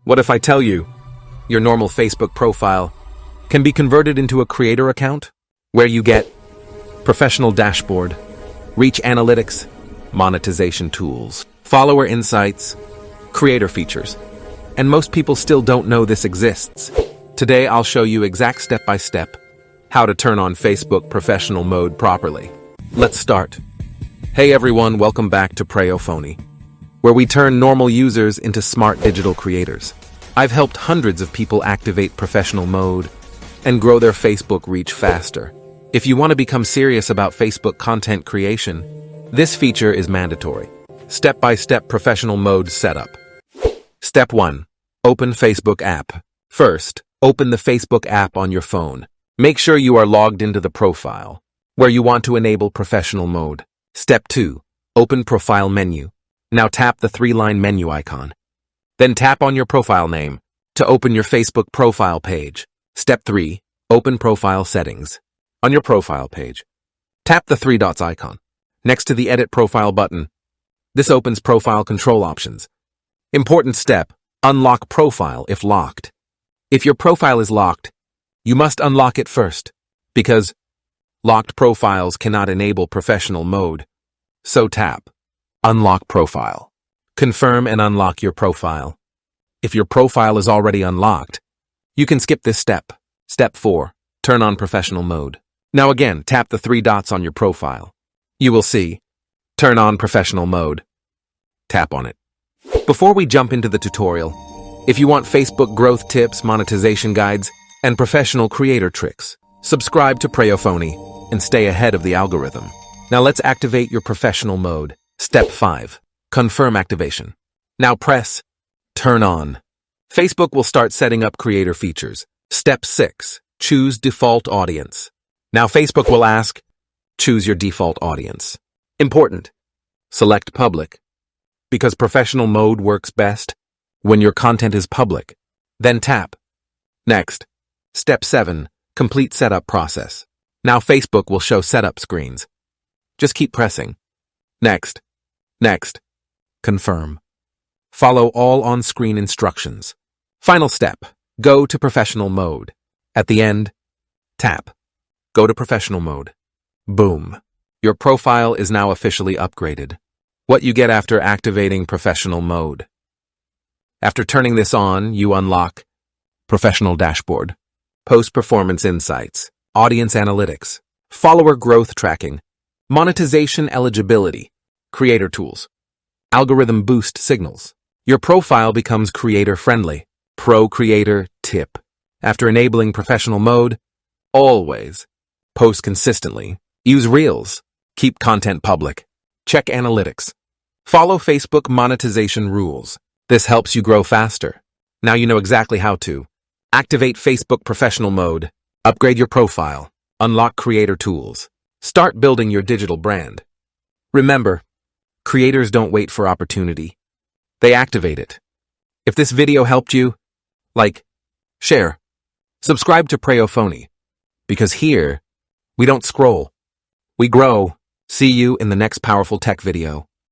What if I tell you your normal Facebook profile can be converted into a creator account where you get professional dashboard, reach analytics, monetization tools, follower insights, creator features, and most people still don't know this exists. Today I'll show you exact step-by-step how to turn on Facebook professional mode properly. Let's start. Hey everyone, welcome back to Prayophony, where we turn normal users into smart digital creators. I've helped hundreds of people activate professional mode and grow their Facebook reach faster. If you want to become serious about Facebook content creation, this feature is mandatory. Step-by-step professional mode setup. Step 1. Open Facebook app. First, open the Facebook app on your phone. Make sure you are logged into the profile, where you want to enable professional mode. Step 2. Open profile menu. Now tap the 3-line menu icon. Then tap on your profile name to open your Facebook profile page. Step 3. Open profile settings. On your profile page, tap the 3 dots icon next to the Edit Profile button. This opens profile control options. Important step, unlock profile if locked. If your profile is locked, you must unlock it first, because locked profiles cannot enable professional mode. So tap Unlock Profile. Confirm and unlock your profile. If your profile is already unlocked, you can skip this step. Step 4. Turn on professional mode. Now again, tap the 3 dots on your profile. You will see Turn on professional mode. Tap on it. Before we jump into the tutorial, if you want Facebook growth tips, monetization guides, and professional creator tricks, subscribe to Prayophony and stay ahead of the algorithm. Now let's activate your professional mode. Step 5. Confirm activation. Now press Turn on. Facebook will start setting up creator features. Step 6. Choose default audience. Now Facebook will ask, choose your default audience. Important. Select public, because professional mode works best when your content is public. Then tap Next. Step 7. Complete setup process. Now Facebook will show setup screens. Just keep pressing. Next. Next. Confirm. Follow all on-screen instructions. Final step. Go to professional mode. At the end, tap Go to professional mode. Boom. Your profile is now officially upgraded. What you get after activating professional mode. After turning this on, you unlock professional dashboard, post performance insights, audience analytics, follower growth tracking, monetization eligibility, creator tools, algorithm boost signals. Your profile becomes creator friendly. Pro creator tip. After enabling professional mode, always post consistently. Use Reels. Keep content public. Check analytics. Follow Facebook monetization rules. This helps you grow faster. Now you know exactly how to activate Facebook professional mode, upgrade your profile, unlock creator tools, start building your digital brand. Remember, creators don't wait for opportunity. They activate it. If this video helped you, like, share, subscribe to Prayophony, because here, we don't scroll. We grow. See you in the next powerful tech video.